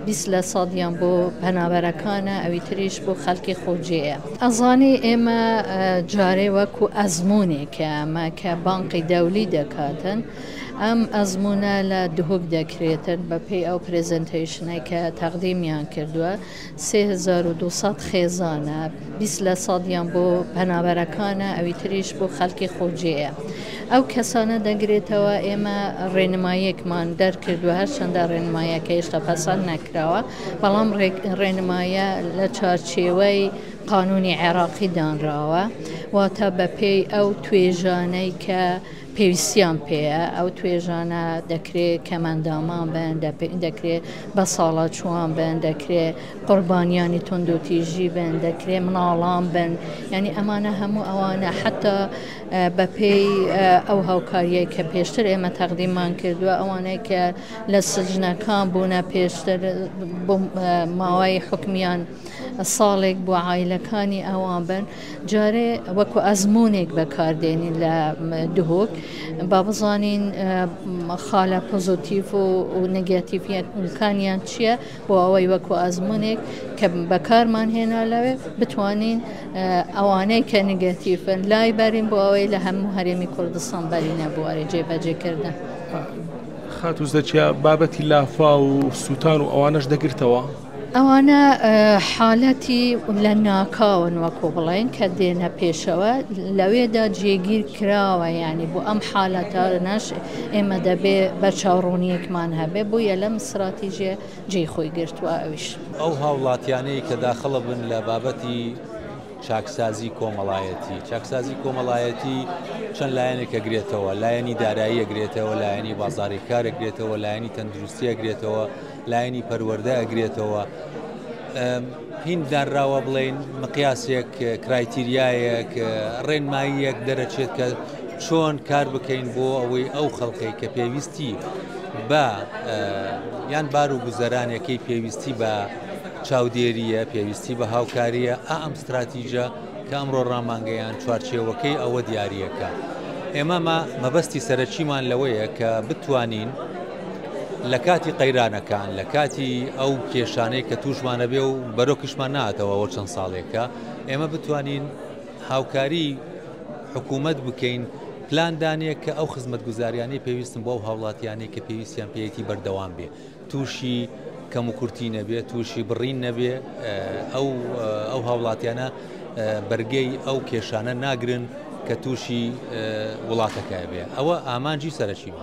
20 لە سەدیان بۆ پەنابەرەکانە ئەوی تریش بۆ خەڵکی خۆجێیە. ئەزانی ئێمە جارێ وەکو ئەزمونێکە ئەمە کە بانقی دەولی دەکاتن ئەم ئەزمونە لە دهۆک دەکرێتن بەپێی ئەو پرێزنتیشنەی کە تەقدیمیان کردووە 3200 خێزانە 20 لە سەدیان بۆ پەنابەرەکانە ئەوی تریش بۆ خەڵکی خۆجێیە. ئەو کەسانە دەگرێتەوە ئێمە ڕێنماییەکمان دەرکردووە هەرچەندە ڕێنماییەکە هێشتا پەسەند نەکراوە بەڵام ڕێنمایە لە چارچێوەی قانونی عێراقی دانراوە واتە بەپێی ئەو توێژانەی کە پێویستیان پێەیە ئەو توێژانە دەکرێت کەمەندامان بن دەکرێت بە ساڵات چوان بن دەکرێت قوربانیانی تند و تیژی بن دەکرێت مناڵان بن یعنی ئەمانە هەموو ئەوانە حتا بەپێی ئەو هاوکاریە کە پێشتر ئێمە تەقدیممان کردووە ئەوانەی کە لە سجنەکان بوونە پێشتر بۆ ماوەی حکمیان ساڵێک بۆ عایلەکانی ئەوان بن جارێ وەکو ئەزمونێک بەکاردێنین لە دهۆک با بزانین خاڵە پۆزۆتیڤ و نەگاتیڤەکانیان چییە بۆ ئەوەی وەکو ئەزمونێک کە بەکارمان هێنا لەوێ بتوانین ئەوانەی کە نگاتیڤن لای بەرین بۆ ئەوەی لە هەموو هەرێمی کوردستان بەرینە بوارێ جێبەجێکردن. خاتووز دەچیا بابەتی لافا و سووتان و ئەوانەش دەگرتەوە؟ ئەوانە حالەتی لە ناکاون وەکو بڵێن کە دێنە پێشەوە لەوێدا جێگیر کراوە ینی بۆ ئەم حالەتانەش ئێمە دەبێ بە چاوڕوونیەکمان هەبێ بوویە لەم استراتیژیە جێی خۆی گرتووە ئەویش. ئەو هاوڵاتیانەی کە داخڵە بن لە بابەتی چاکسازی کۆمەڵایەتی چاکسازی کۆمەڵایەتی چەند لایەنێک ئەگرێتەوە لایەنی دارایی ئەگرێتەوە لایەنی بازاڕی کار ئەگرێتەوە لایەنی تەندروستی ئەگرێتەوە لایەنی پەروەردە ئەگرێتەوە هین دانراوە بڵێن مقیاسێک کرایتیریایەک ڕێنماییەک دەرەچێت کە چۆن کار بکەین بۆ ئەوەی ئەو خەڵقی کە پێویستی بە یان بار و گوزەرانەکەی پێویستی بە چاودێریە پێویستی بە هاوکاریە ئەم استراتیژە کە ئەمڕۆ ڕامانگەیان چوارچێوەکەی ئەوە دیاریەکە. ئێمە مەبەستی سەرەکیمان لەوەیە کە بتوانین لە کاتی قەیرانەکان لە کاتی ئەو کێشانەی کە توشمانە بێ و بەرۆکیشمان ناتەوە چەند ساڵێکە ئێمە بتوانین هاوکاری حکوومەت بکەین پلاندانێک کە ئەو خزمەتگوزاریانەی پێویستن بۆ ئەو هاوڵاتیانەی کە پێویستیان پێیەتی بەردەوام بێ تووشی کەم و کورتی نەبێ تووشی بڕین نەبێ ئەو هاوڵاتیانە بەرگەی ئەو کێشانە ناگرن کە تووشی وڵاتەکە بێ ئەوە ئامانجی سەرەکیوە.